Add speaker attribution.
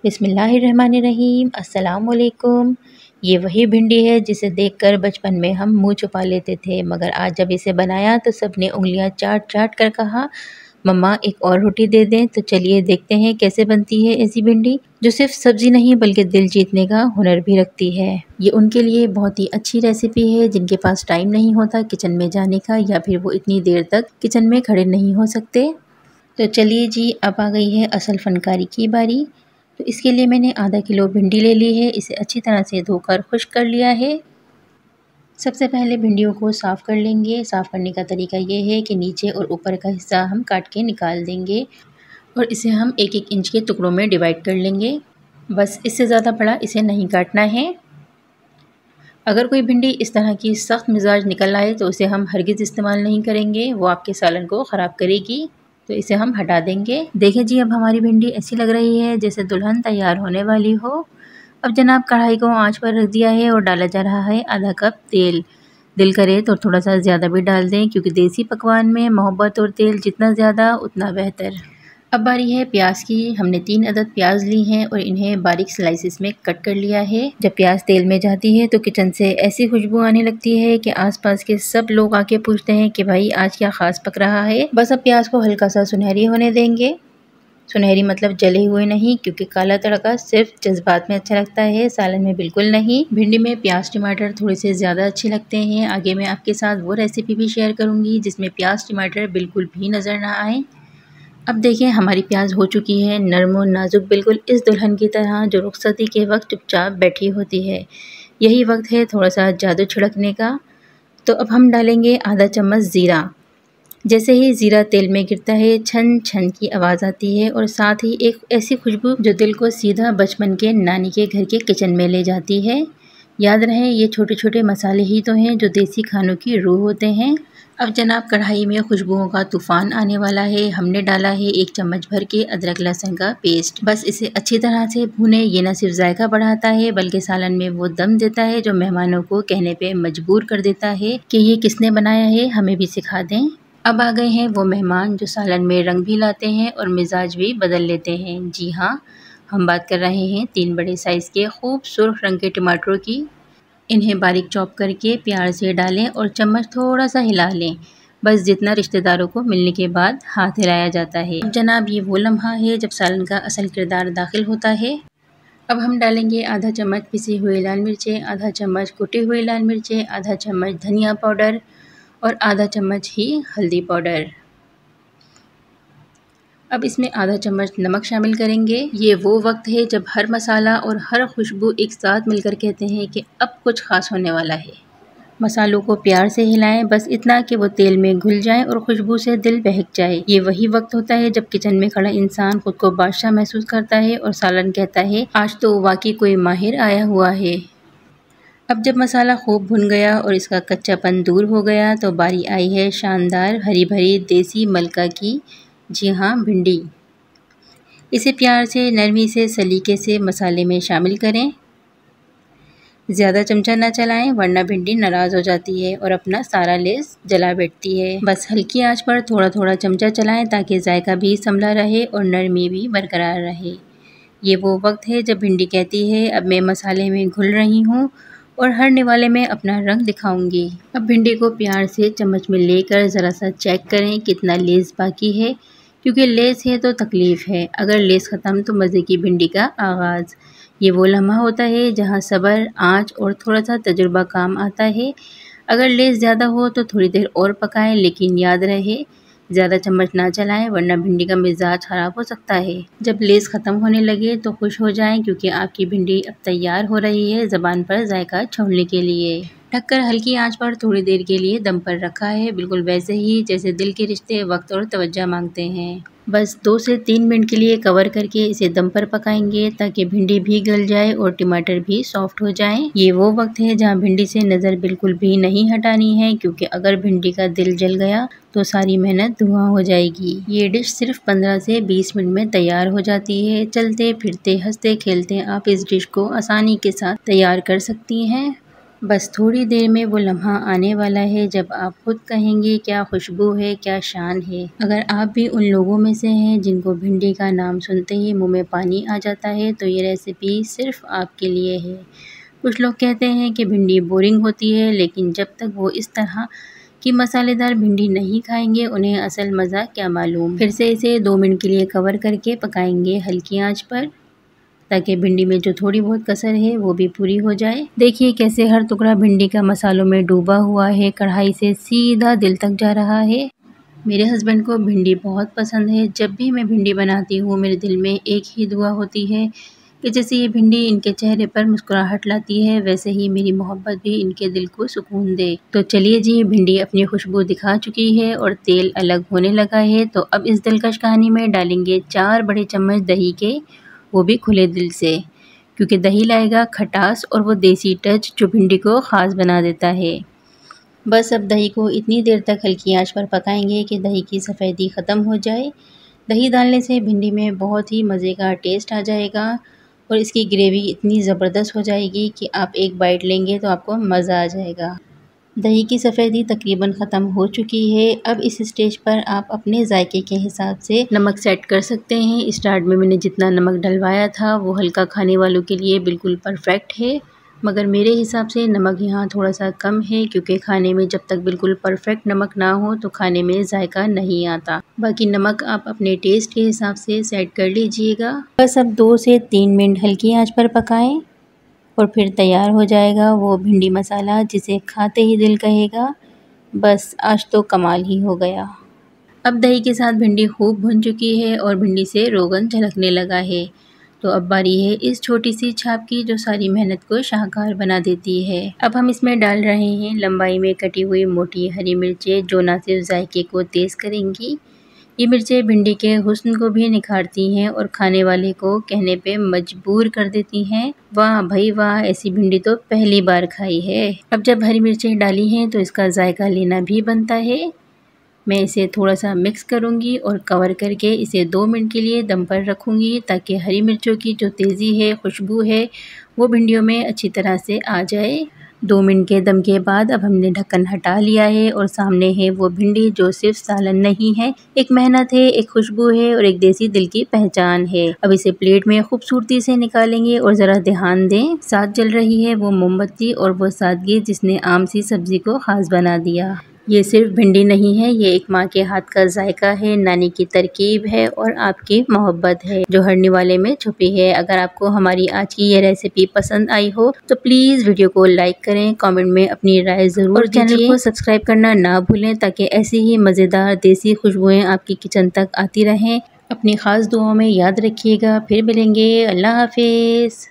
Speaker 1: बिस्मिल्लाहिर्रहमानिर्रहीम। अस्सलाम वालेकुम। ये वही भिंडी है जिसे देखकर बचपन में हम मुंह छुपा लेते थे, मगर आज जब इसे बनाया तो सबने उंगलियां चाट चाट कर कहा, मम्मा एक और रोटी दे दें। तो चलिए देखते हैं कैसे बनती है ऐसी भिंडी जो सिर्फ सब्जी नहीं बल्कि दिल जीतने का हुनर भी रखती है। ये उनके लिए बहुत ही अच्छी रेसिपी है जिनके पास टाइम नहीं होता किचन में जाने का, या फिर वो इतनी देर तक किचन में खड़े नहीं हो सकते। तो चलिए जी, अब आ गई है असल फनकारी की बारी। तो इसके लिए मैंने आधा किलो भिंडी ले ली है। इसे अच्छी तरह से धोकर खुश्क कर लिया है। सबसे पहले भिंडियों को साफ़ कर लेंगे। साफ़ करने का तरीका ये है कि नीचे और ऊपर का हिस्सा हम काट के निकाल देंगे और इसे हम 1-1 इंच के टुकड़ों में डिवाइड कर लेंगे। बस इससे ज़्यादा बड़ा इसे नहीं काटना है। अगर कोई भिंडी इस तरह की सख्त मिजाज निकल आए तो उसे हम हरगिज़ इस्तेमाल नहीं करेंगे, वो आपके सालन को ख़राब करेगी। तो इसे हम हटा देंगे। देखें जी, अब हमारी भिंडी ऐसी लग रही है जैसे दुल्हन तैयार होने वाली हो। अब जनाब कढ़ाई को आंच पर रख दिया है और डाला जा रहा है आधा कप तेल। दिल करे तो थोड़ा सा ज़्यादा भी डाल दें, क्योंकि देसी पकवान में मोहब्बत और तेल जितना ज़्यादा उतना बेहतर। अब बारी है प्याज की। हमने 3 अदद प्याज ली हैं और इन्हें बारीक स्लाइसिस में कट कर लिया है। जब प्याज तेल में जाती है तो किचन से ऐसी खुशबू आने लगती है कि आसपास के सब लोग आके पूछते हैं कि भाई आज क्या खास पक रहा है। बस अब प्याज को हल्का सा सुनहरी होने देंगे। सुनहरी मतलब जले हुए नहीं, क्योंकि काला तड़का सिर्फ जज्बात में अच्छा लगता है, सालन में बिल्कुल नहीं। भिंडी में प्याज टमाटर थोड़े से ज़्यादा अच्छे लगते हैं। आगे मैं आपके साथ वो रेसिपी भी शेयर करूँगी जिसमें प्याज टमाटर बिल्कुल भी नज़र ना आए। अब देखिए हमारी प्याज हो चुकी है नरम और नाजुक, बिल्कुल इस दुल्हन की तरह जो रुखसती के वक्त चुपचाप बैठी होती है। यही वक्त है थोड़ा सा जादू छिड़कने का। तो अब हम डालेंगे आधा चम्मच ज़ीरा। जैसे ही ज़ीरा तेल में गिरता है छन छन की आवाज़ आती है और साथ ही एक ऐसी खुशबू जो दिल को सीधा बचपन के नानी के घर के किचन में ले जाती है। याद रहे ये छोटे छोटे मसाले ही तो हैं जो देसी खानों की रूह होते हैं। अब जनाब कढ़ाई में खुशबुओं का तूफ़ान आने वाला है। हमने डाला है 1 चम्मच भर के अदरक लहसुन का पेस्ट। बस इसे अच्छी तरह से भूनें। ये न सिर्फ जायका बढ़ाता है बल्कि सालन में वो दम देता है जो मेहमानों को कहने पे मजबूर कर देता है कि ये किसने बनाया है, हमें भी सिखा दें। अब आ गए हैं वो मेहमान जो सालन में रंग भी लाते हैं और मिजाज भी बदल लेते हैं। जी हाँ, हम बात कर रहे हैं 3 बड़े साइज़ के खूब सुर्ख रंग के टमाटरों की। इन्हें बारीक चॉप करके प्यार से डालें और चम्मच थोड़ा सा हिला लें, बस जितना रिश्तेदारों को मिलने के बाद हाथ हिलाया जाता है। अब जनाब ये वो लम्हा है जब सालन का असल किरदार दाखिल होता है। अब हम डालेंगे आधा चम्मच पिसी हुई लाल मिर्चें, आधा चम्मच कुटी हुई लाल मिर्चें, आधा चम्मच धनिया पाउडर और आधा चम्मच ही हल्दी पाउडर। अब इसमें आधा चम्मच नमक शामिल करेंगे। ये वो वक्त है जब हर मसाला और हर खुशबू एक साथ मिलकर कहते हैं कि अब कुछ खास होने वाला है। मसालों को प्यार से हिलाएं, बस इतना कि वो तेल में घुल जाएं और खुशबू से दिल बहक जाए। ये वही वक्त होता है जब किचन में खड़ा इंसान खुद को बादशाह महसूस करता है और सालन कहता है आज तो वाकई कोई माहिर आया हुआ है। अब जब मसाला खूब भुन गया और इसका कच्चापन दूर हो गया तो बारी आई है शानदार हरी भरी देसी मलका की। जी हाँ, भिंडी। इसे प्यार से नरमी से सलीके से मसाले में शामिल करें। ज़्यादा चमचा ना चलाएं वरना भिंडी नाराज़ हो जाती है और अपना सारा लेस जला बैठती है। बस हल्की आंच पर थोड़ा थोड़ा चमचा चलाएं ताकि जायका भी संभला रहे और नरमी भी बरकरार रहे। ये वो वक्त है जब भिंडी कहती है अब मैं मसाले में घुल रही हूँ और हर निवाले में अपना रंग दिखाऊंगी। अब भिंडी को प्यार से चम्मच में लेकर ज़रा सा चेक करें कितना लेस बाकी है, क्योंकि लेस है तो तकलीफ़ है, अगर लेस ख़त्म तो मज़े की भिंडी का आगाज़। ये वो लम्हा होता है जहाँ सब्र, आँच और थोड़ा सा तजुर्बा काम आता है। अगर लेस ज़्यादा हो तो थोड़ी देर और पकाएं, लेकिन याद रहे ज़्यादा चम्मच ना चलाएं वरना भिंडी का मिजाज ख़राब हो सकता है। जब लेस ख़त्म होने लगे तो खुश हो जाएं, क्योंकि आपकी भिंडी अब तैयार हो रही है ज़बान पर जायका छोड़ने के लिए। ढककर हल्की आंच पर थोड़ी देर के लिए दम पर रखा है, बिल्कुल वैसे ही जैसे दिल के रिश्ते वक्त और तवज्जो मांगते हैं। बस 2 से 3 मिनट के लिए कवर करके इसे दम पर पकाएंगे ताकि भिंडी भी गल जाए और टमाटर भी सॉफ्ट हो जाएं। ये वो वक्त है जहां भिंडी से नज़र बिल्कुल भी नहीं हटानी है, क्योंकि अगर भिंडी का दिल जल गया तो सारी मेहनत धुआं हो जाएगी। ये डिश सिर्फ 15 से 20 मिनट में तैयार हो जाती है। चलते फिरते हंसते खेलते आप इस डिश को आसानी के साथ तैयार कर सकती हैं। बस थोड़ी देर में वो लम्हा आने वाला है जब आप खुद कहेंगे क्या खुशबू है, क्या शान है। अगर आप भी उन लोगों में से हैं जिनको भिंडी का नाम सुनते ही मुंह में पानी आ जाता है तो ये रेसिपी सिर्फ आपके लिए है। कुछ लोग कहते हैं कि भिंडी बोरिंग होती है, लेकिन जब तक वो इस तरह की मसालेदार भिंडी नहीं खाएंगे उन्हें असल मज़ा क्या मालूम। फिर से इसे 2 मिनट के लिए कवर करके पकाएंगे हल्की आंच पर, ताकि भिंडी में जो थोड़ी बहुत कसर है वो भी पूरी हो जाए। देखिए कैसे हर टुकड़ा भिंडी का मसालों में डूबा हुआ है, कढ़ाई से सीधा दिल तक जा रहा है। मेरे हस्बैंड को भिंडी बहुत पसंद है। जब भी मैं भिंडी बनाती हूँ मेरे दिल में एक ही दुआ होती है कि जैसे ये भिंडी इनके चेहरे पर मुस्कुराहट लाती है, वैसे ही मेरी मोहब्बत भी इनके दिल को सुकून दे। तो चलिए जी, भिंडी अपनी खुशबू दिखा चुकी है और तेल अलग होने लगा है, तो अब इस दिलकश कहानी में डालेंगे 4 बड़े चम्मच दही के, वो भी खुले दिल से, क्योंकि दही लाएगा खटास और वो देसी टच जो भिंडी को ख़ास बना देता है। बस अब दही को इतनी देर तक हल्की आंच पर पकाएंगे कि दही की सफ़ेदी ख़त्म हो जाए। दही डालने से भिंडी में बहुत ही मज़े का टेस्ट आ जाएगा और इसकी ग्रेवी इतनी ज़बरदस्त हो जाएगी कि आप एक बाइट लेंगे तो आपको मज़ा आ जाएगा। दही की सफ़ेदी तकरीबन ख़त्म हो चुकी है। अब इस स्टेज पर आप अपने जायके के हिसाब से नमक सेट कर सकते हैं। स्टार्ट में मैंने जितना नमक डलवाया था वो हल्का खाने वालों के लिए बिल्कुल परफेक्ट है, मगर मेरे हिसाब से नमक यहाँ थोड़ा सा कम है, क्योंकि खाने में जब तक बिल्कुल परफेक्ट नमक ना हो तो खाने में जायका नहीं आता। बाकी नमक आप अपने टेस्ट के हिसाब से सेट कर लीजिएगा। बस अब 2 से 3 मिनट हल्की आंच पर पकाएं और फिर तैयार हो जाएगा वो भिंडी मसाला जिसे खाते ही दिल कहेगा बस आज तो कमाल ही हो गया। अब दही के साथ भिंडी खूब भुन चुकी है और भिंडी से रोगन झलकने लगा है, तो अब बारी है इस छोटी सी छाप की जो सारी मेहनत को शाहकार बना देती है। अब हम इसमें डाल रहे हैं लंबाई में कटी हुई मोटी हरी मिर्चें, जो ना सिर्फ जायके को तेज़ करेंगी, ये मिर्चें भिंडी के हुस्न को भी निखारती हैं और खाने वाले को कहने पे मजबूर कर देती हैं, वाह भाई वाह, ऐसी भिंडी तो पहली बार खाई है। अब जब हरी मिर्चें डाली हैं तो इसका जायका लेना भी बनता है। मैं इसे थोड़ा सा मिक्स करूंगी और कवर करके इसे 2 मिनट के लिए दम पर रखूंगी, ताकि हरी मिर्चों की जो तेज़ी है, खुशबू है, वो भिंडियों में अच्छी तरह से आ जाए। 2 मिनट के दम के बाद अब हमने ढक्कन हटा लिया है और सामने है वो भिंडी जो सिर्फ सालन नहीं है, एक मेहनत है, एक खुशबू है और एक देसी दिल की पहचान है। अब इसे प्लेट में खूबसूरती से निकालेंगे और ज़रा ध्यान दें, साथ जल रही है वो मोमबत्ती और वो सादगी जिसने आम सी सब्जी को खास बना दिया। ये सिर्फ भिंडी नहीं है, ये एक माँ के हाथ का जायका है, नानी की तरकीब है और आपकी मोहब्बत है जो हर निवाले में छुपी है। अगर आपको हमारी आज की ये रेसिपी पसंद आई हो तो प्लीज़ वीडियो को लाइक करें, कमेंट में अपनी राय ज़रूर दीजिए, चैनल को सब्सक्राइब करना ना भूलें ताकि ऐसी ही मज़ेदार देसी खुशबुएँ आपकी किचन तक आती रहें। अपनी ख़ास दुआओं में याद रखिएगा। फिर मिलेंगे। अल्लाह हाफिज़।